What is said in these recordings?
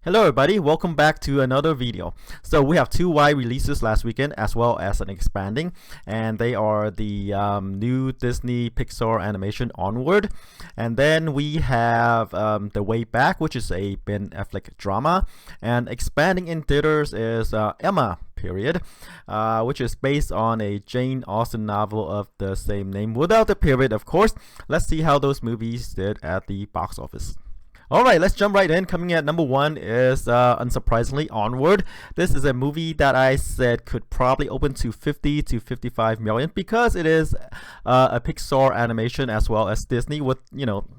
Hello everybody, welcome back to another video. So we have two wide releases last weekend as well as an expanding, and they are the new Disney Pixar animation Onward, and then we have The Way Back, which is a Ben Affleck drama, and expanding in theaters is Emma period, which is based on a Jane Austen novel of the same name without the period, of course. Let's see how those movies did at the box office. Alright, let's jump right in. Coming at number one is, unsurprisingly, Onward. This is a movie that I said could probably open to 50 to 55 million because it is a Pixar animation as well as Disney with,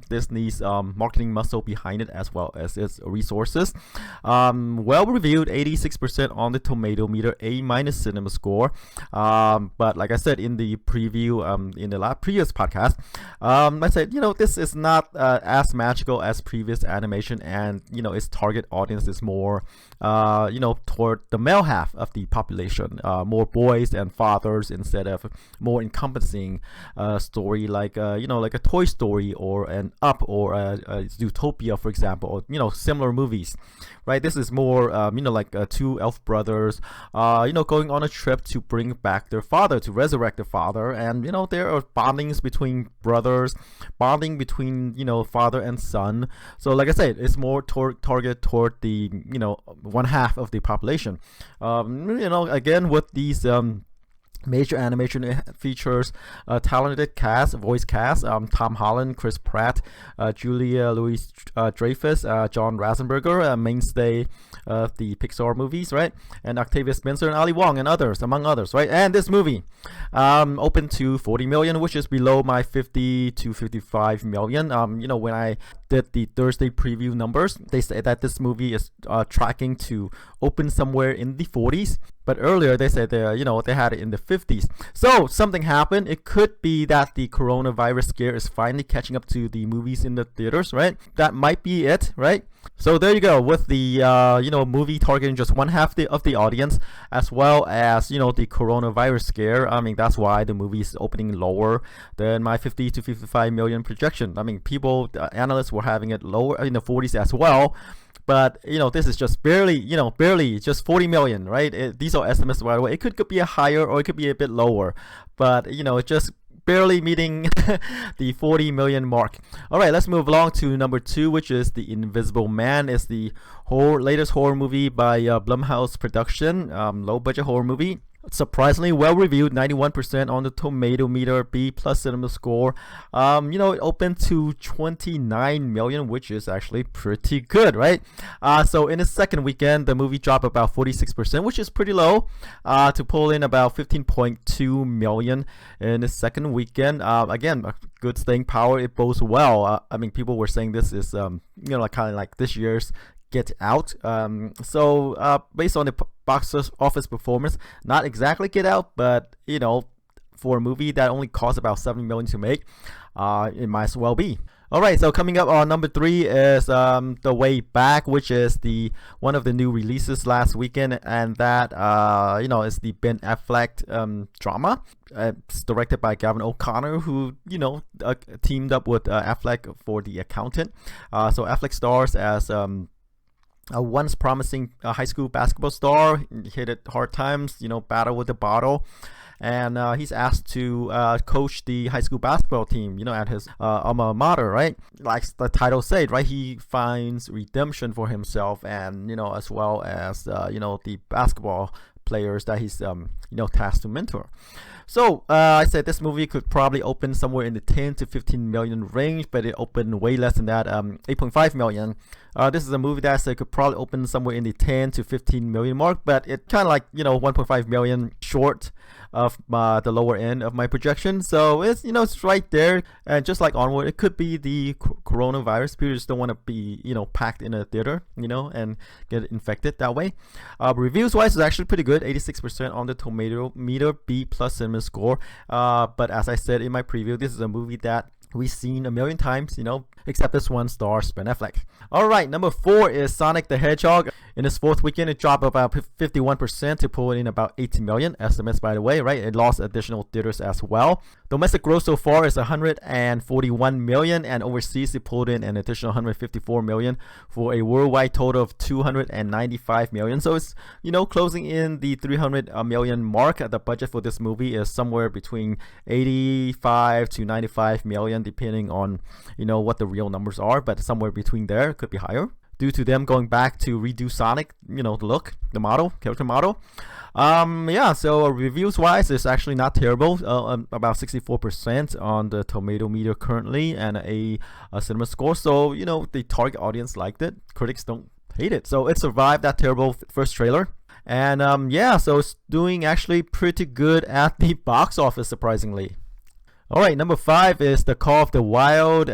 Disney's marketing muscle behind it as well as its resources. Well reviewed, 86% on the tomato meter, A- cinema score. But like I said in the preview, in the previous podcast, I said, this is not as magical as previous animation, and its target audience is more toward the male half of the population, more boys and fathers instead of more encompassing story like like a Toy Story or an Up or a Zootopia, for example, or similar movies, right? This is more like two elf brothers going on a trip to bring back their father, to resurrect their father, and there are bondings between brothers, bonding between father and son. So like I said, it's more targeted toward the one half of the population. Again with these major animation features talented cast, voice cast, Tom Holland, Chris Pratt, Julia Louis-Dreyfus, John Ratzenberger, mainstay of the Pixar movies, right? And Octavia Spencer and Ali Wong and others, among others, right? And this movie opened to 40 million, which is below my 50 to 55 million. When I did the Thursday preview numbers, they said that this movie is tracking to open somewhere in the 40s. But earlier they said they had it in the 50s. So something happened. It could be that the coronavirus scare is finally catching up to the movies in the theaters, right? That might be it, right? So there you go, with the movie targeting just one half of the audience, as well as the coronavirus scare. I mean, that's why the movie is opening lower than my 50 to 55 million projection. I mean, analysts were having it lower in the 40s as well. But this is just barely just 40 million, right? These are estimates, by the way. It could be a higher or it could be a bit lower, but just barely meeting the 40 million mark. All right, let's move along to number two, which is The Invisible Man. It's the latest horror movie by Blumhouse production, low budget horror movie. Surprisingly well reviewed, 91% on the tomato meter, B+ cinema score. It opened to 29 million, which is actually pretty good, right? So in the second weekend, the movie dropped about 46%, which is pretty low, to pull in about 15.2 million in the second weekend. Again, good staying power. It bodes well. I mean, people were saying this is kind of like this year's Get Out. So based on the box office performance, not exactly Get Out, but for a movie that only cost about 7 million to make, it might as well be. Alright, so coming up on number three is The Way Back, which is one of the new releases last weekend, and that is the Ben Affleck drama. It's directed by Gavin O'Connor, who teamed up with Affleck for The Accountant. So Affleck stars as a once promising high school basketball star, hit it hard times, battle with the bottle, and he's asked to coach the high school basketball team, at his alma mater, right? Like the title said, right? He finds redemption for himself, and as well as the basketball players that he's tasked to mentor. So I said this movie could probably open somewhere in the 10 to 15 million range, but it opened way less than that, 8.5 million. This is a movie that I said could probably open somewhere in the 10 to 15 million mark, but it kind of like 1.5 million short of the lower end of my projection. So it's it's right there, and just like Onward, it could be the coronavirus. People just don't want to be packed in a theater and get infected that way. Reviews wise, it's actually pretty good, 86% on the tomato meter, B+ cinema score. But as I said in my preview, this is a movie that we've seen a million times, except this one stars Ben Affleck. Alright, number four is Sonic the Hedgehog. In its fourth weekend, it dropped about 51% to pull in about 18 million estimates, by the way, right? It lost additional theaters as well. Domestic gross so far is 141 million, and overseas it pulled in an additional 154 million for a worldwide total of 295 million. So it's, closing in the 300 million mark. The budget for this movie is somewhere between 85 to 95 million, depending on, what the real numbers are, but somewhere between there, could be higher, due to them going back to redo Sonic, the look, the model, character model. So reviews wise, it's actually not terrible. About 64% on the tomato meter currently, and a cinema score. So, the target audience liked it. Critics don't hate it. So it survived that terrible first trailer. And so it's doing actually pretty good at the box office, surprisingly. Alright, number 5 is The Call of the Wild,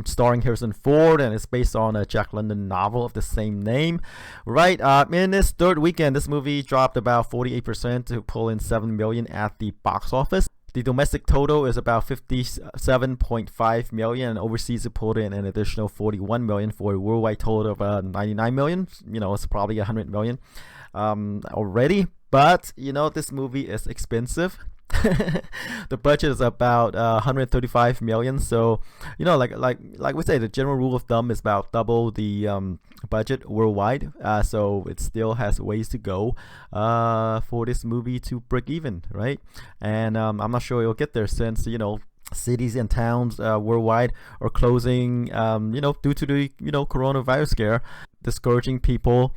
starring Harrison Ford, and it's based on a Jack London novel of the same name. Right, in its third weekend, this movie dropped about 48% to pull in 7 million at the box office. The domestic total is about 57.5 million, and overseas it pulled in an additional 41 million for a worldwide total of 99 million. It's probably 100 million already, but this movie is expensive. The budget is about 135 million. So like we say, the general rule of thumb is about double the budget worldwide. So it still has ways to go for this movie to break even, right? And I'm not sure it'll get there, since cities and towns worldwide are closing, due to the coronavirus scare, discouraging people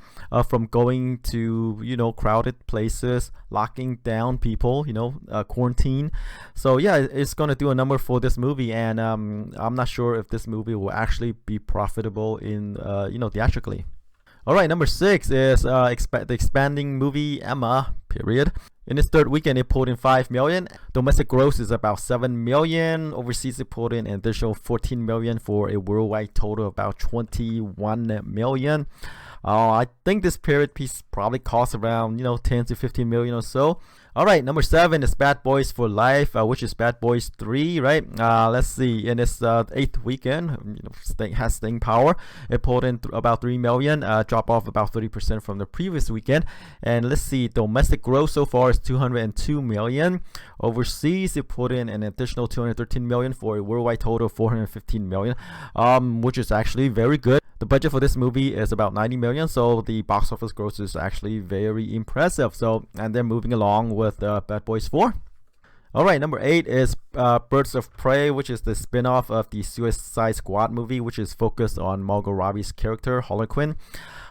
from going to crowded places, locking down people, quarantine. So yeah, it's gonna do a number for this movie, and I'm not sure if this movie will actually be profitable in theatrically. Alright, number 6 is the expanding movie Emma, period. In its third weekend, it pulled in 5 million. Domestic gross is about 7 million. Overseas, it pulled in an additional 14 million for a worldwide total of about 21 million. I think this period piece probably costs around 10 to 15 million or so. Alright, number 7 is Bad Boys for Life, which is Bad Boys 3, right? Let's see, in its 8th weekend, has staying power. It pulled in about 3 million, drop off about 30% from the previous weekend. And let's see, domestic gross so far is 202 million. Overseas, it put in an additional 213 million for a worldwide total of 415 million, which is actually very good. The budget for this movie is about 90 million, so the box office gross is actually very impressive. So, and then moving along with Bad Boys 4. Alright, number 8 is Birds of Prey, which is the spin-off of the Suicide Squad movie, which is focused on Margot Robbie's character, Harley Quinn.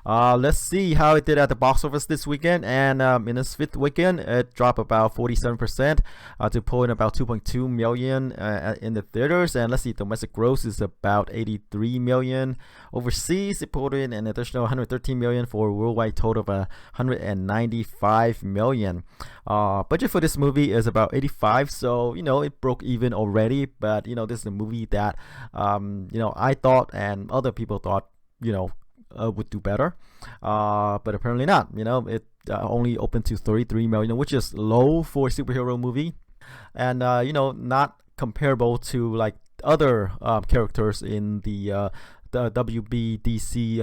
Let's see how it did at the box office this weekend. And in its 5th weekend, it dropped about 47% to pull in about 2.2 million in the theaters. And let's see, domestic gross is about 83 million. Overseas, it pulled in an additional 113 million for a worldwide total of 195 million. Budget for this movie is about 85, so it broke even already. But this is a movie that I thought and other people thought would do better, but apparently not. It only opened to 33 million, which is low for a superhero movie, and not comparable to like other characters in the WBDC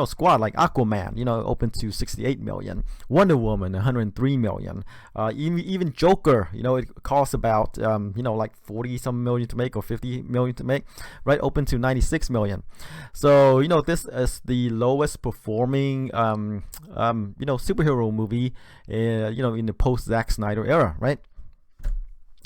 squad, like Aquaman, open to 68 million, Wonder Woman 103 million, even Joker, it costs about like 40 some million to make, or 50 million to make, right, open to 96 million. So this is the lowest performing superhero movie in the post Zack Snyder era, right?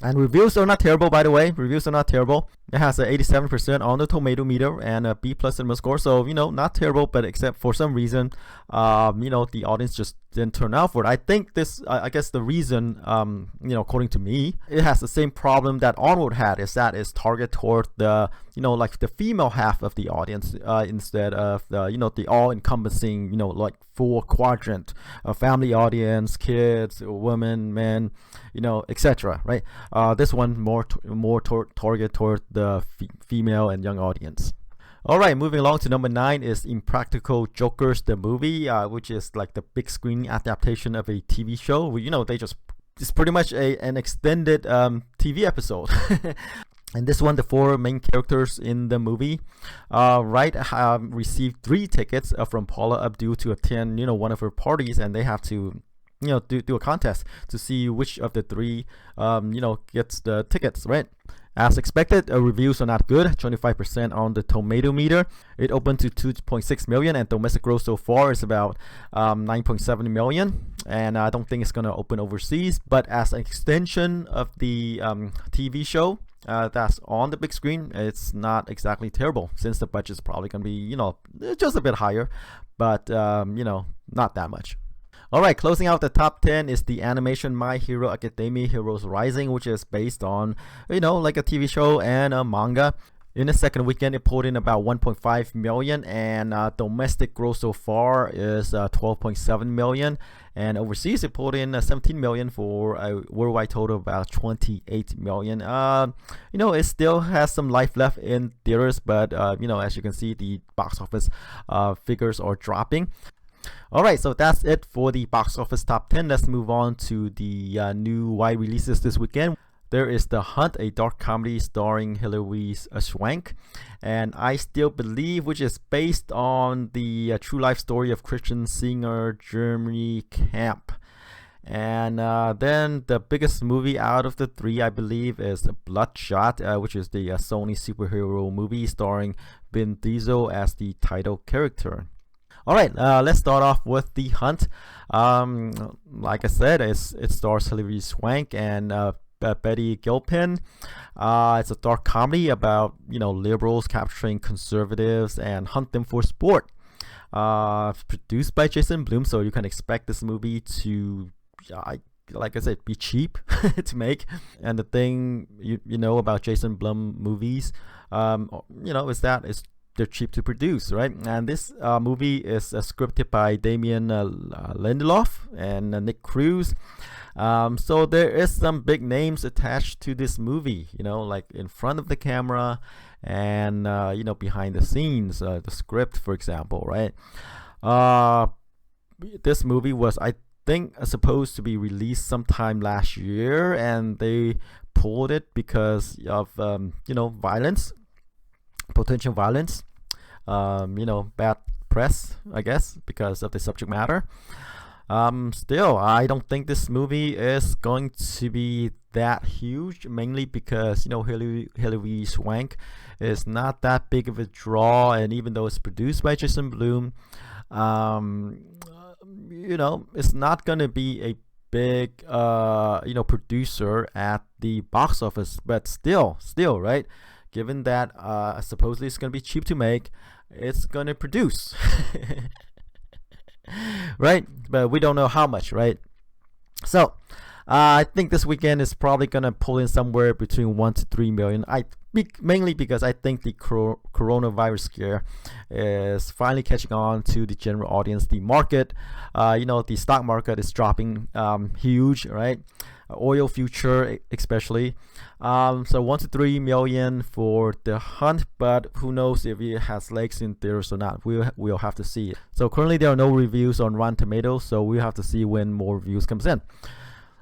And reviews are not terrible, by the way. Reviews are not terrible. It has an 87% on the tomato meter and a B+ cinema score. So, not terrible, but except for some reason, the audience just didn't turn out for it. I think this, I guess the reason, according to me, it has the same problem that Onward had, is that it's targeted toward the, like the female half of the audience, instead of the, the all-encompassing, like full quadrant, family audience, kids, women, men, etc. Right? This one more targeted toward the female and young audience. Alright, moving along to number 9 is Impractical Jokers, the movie, which is like the big screen adaptation of a TV show. It's pretty much an extended TV episode. And this one, the four main characters in the movie, received 3 tickets from Paula Abdul to attend, one of her parties, and they have to, do a contest to see which of the 3, gets the tickets, right? As expected, reviews are not good. 25% on the tomato meter. It opened to 2.6 million, and domestic gross so far is about 9.7 million. And I don't think it's gonna open overseas. But as an extension of the TV show that's on the big screen, it's not exactly terrible, since the budget's probably gonna be, just a bit higher, but not that much. Alright, closing out the top 10 is the animation My Hero Academia Heroes Rising, which is based on, like a TV show and a manga. In the second weekend, it pulled in about 1.5 million, and domestic gross so far is 12.7 million. And overseas, it pulled in 17 million for a worldwide total of about 28 million. It still has some life left in theaters, but as you can see, the box office figures are dropping. Alright, so that's it for the box office top 10. Let's move on to the new wide releases this weekend. There is The Hunt, a dark comedy starring Hilary Swank, and I Still Believe, which is based on the true life story of Christian singer Jeremy Camp. And then the biggest movie out of the 3, I believe, is Bloodshot, which is the Sony superhero movie starring Vin Diesel as the title character. Alright, let's start off with The Hunt. Like I said, it stars Hilary Swank and Betty Gilpin. It's a dark comedy about, liberals capturing conservatives and hunt them for sport. Produced by Jason Blum, so you can expect this movie to, like I said, be cheap to make. And the thing you know about Jason Blum movies, is that they're cheap to produce, right? And this movie is scripted by Damien Lindelof and Nick Cruz. So there is some big names attached to this movie, like in front of the camera and behind the scenes, the script, for example, right? This movie was, I think, supposed to be released sometime last year, and they pulled it because of violence, potential violence, bad press, I guess, because of the subject matter. Still, I don't think this movie is going to be that huge, mainly because Hilary Swank is not that big of a draw, and even though it's produced by Jason Blum, it's not going to be a big producer at the box office. But still, right, given that supposedly it's going to be cheap to make, it's going to produce. Right? But we don't know how much, right? So I think this weekend is probably going to pull in somewhere between 1 to 3 million. Mainly because I think the coronavirus scare is finally catching on to the general audience. The market, the stock market is dropping huge, right? Oil future especially. So 1 to 3 million for The Hunt, but who knows if it has legs in theaters or not. We'll have to see. So currently there are no reviews on Rotten Tomatoes, so we'll have to see when more reviews comes in.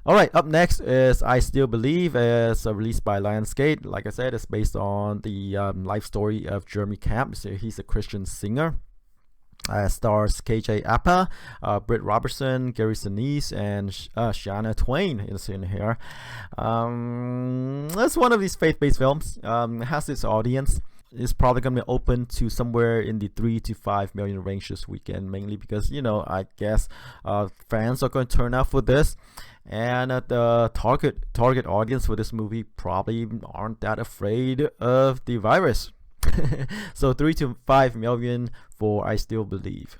Alright, up next is I Still Believe. It's released by Lionsgate. Like I said, it's based on the life story of Jeremy Camp. So he's a Christian singer. Stars KJ Apa, Britt Robertson, Gary Sinise, and Shania Twain is in here. It's one of these faith-based films. It has its audience. It's probably going to be open to somewhere in the 3 to 5 million range this weekend, mainly because, I guess fans are going to turn out for this. And the target audience for this movie probably aren't that afraid of the virus. So 3 to 5 million for I Still Believe.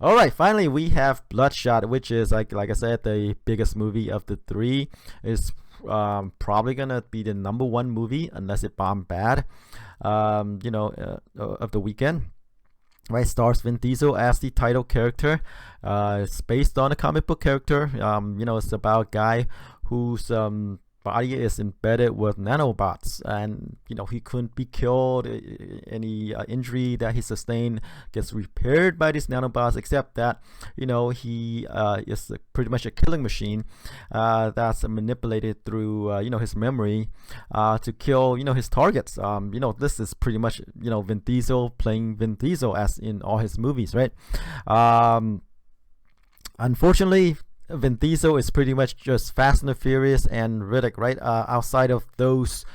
Alright, finally we have Bloodshot, which is like I said, the biggest movie of the 3. It's probably gonna be the #1 movie unless it bombed bad, of the weekend. Right, stars Vin Diesel as the title character. It's based on a comic book character. It's about a guy who's body is embedded with nanobots, and he couldn't be killed. Any injury that he sustained gets repaired by these nanobots, except that he is pretty much a killing machine that's manipulated through his memory to kill his targets. This is pretty much Vin Diesel playing Vin Diesel as in all his movies, right? Unfortunately, Vin Diesel is pretty much just Fast and the Furious and Riddick, right? Outside of those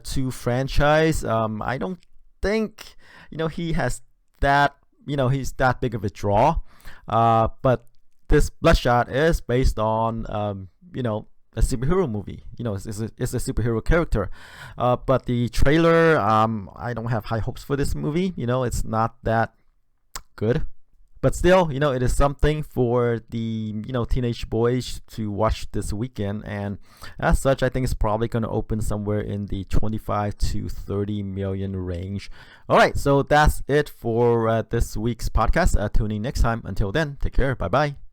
two franchise, I don't think he has that he's that big of a draw. But this Bloodshot is based on a superhero movie. It's a superhero character. But the trailer, I don't have high hopes for this movie. It's not that good. But still, it is something for the teenage boys to watch this weekend, and as such, I think it's probably going to open somewhere in the 25 to 30 million range. All right, so that's it for this week's podcast. Tune in next time. Until then, take care. Bye bye.